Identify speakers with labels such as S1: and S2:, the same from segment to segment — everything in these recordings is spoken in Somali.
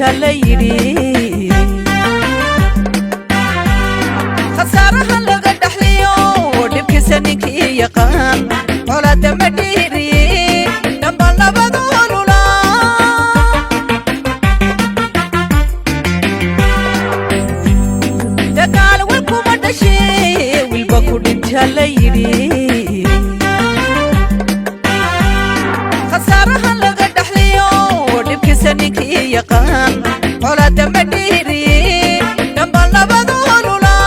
S1: ليري خسارها لغا دحليو دبك سنك يقان ولا تمديري دنبال نبضولولا دقال والكو مدشي والبكو دنجا ليري خسارها لغا دحليو دبك سنك يقان ولا تمديري دنبال نبضولولا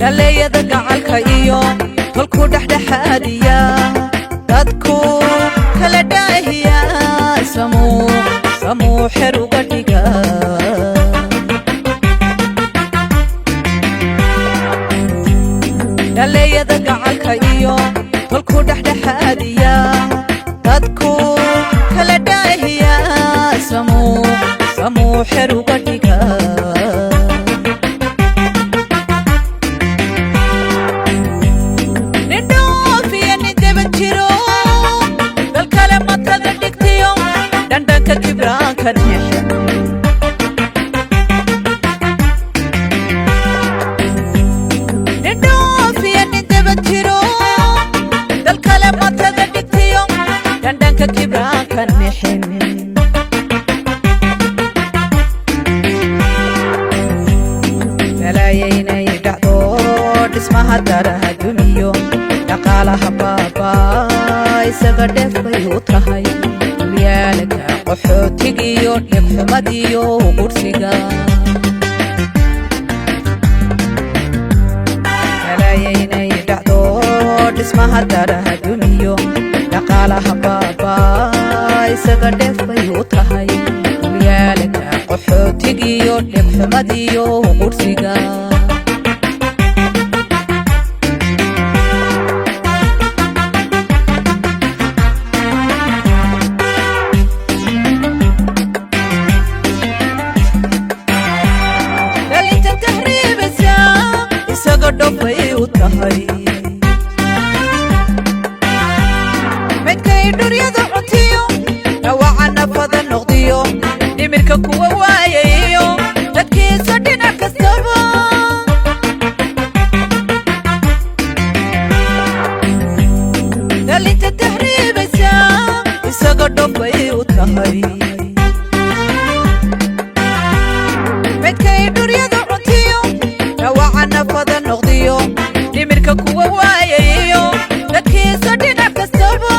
S1: دليدا gacalka iyo tolku dhaxdhaxaadiya dadku kala dhaahiya samuu xer uga dhiga dhaliyada gacalka iyo tolku dhaxdhaxaadiya dadku kala dhaahiya samuu xer uga dhiga اسمها دارها دنيو دقالها بابا isaga dheefay u tahay dulyaalka qaxootigiyo dhibxumadiyo qursiga kalayaynay dhacdo dhismaha daraha duniyo dhaqaalaha baaba isaga dheefay u tahay dulyaalka qaxootigiyo dhibxumadiyo qursiga dofay u tahay midkay duryada cuntiyo dhawacana fada noqdiyo dhimirka kuwa waayayo dadkiisa dhinac kastaba dhalinta tahriibaysa isaga dofay u tahay midkay duryada cuntiyo dhawacana fada noqdiyo dhimirka kuwa waayayo dadkiisa dhinac kastaba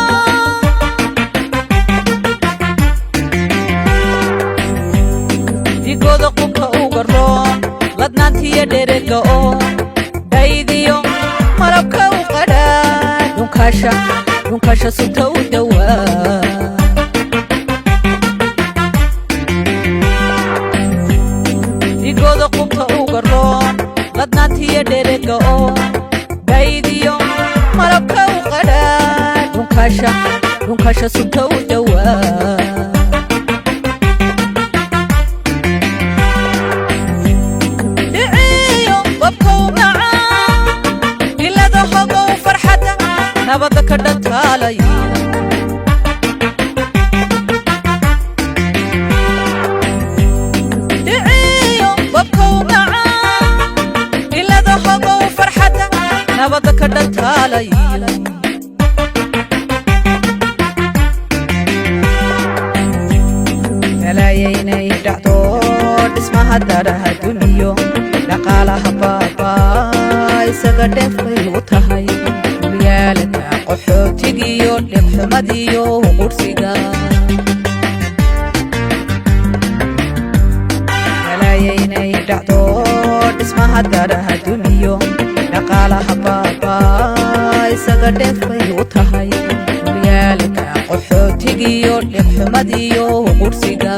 S1: digooda qubka uga roon ladnaantiyo dherega oo dhaydiyo malabka u qadhaa dhunkasha sunta u dhawaa digooda qubka uga roon ladnaantiyo dherega oo dhaydiyo malabka u qadhaa dhunkasha sunta u dhawaa dhiciyo babka u macaan ilada hogow farxadda nabadda ka dhantaalaya nabadda ka dhantaalay kalayaynay dhacdo dhismaha daraha duniyo dhaqaalaha baaba isaga dheefay u tahay dulyaalka qaxootigiyo dhibxumadiyo qursiga kalayaynay dhacdo dhismaha daraha duniyo dhaqaalaha baaba isaga dheefay u tahay dulyaalka qaxootigiyo dhibxumadiyo qursiga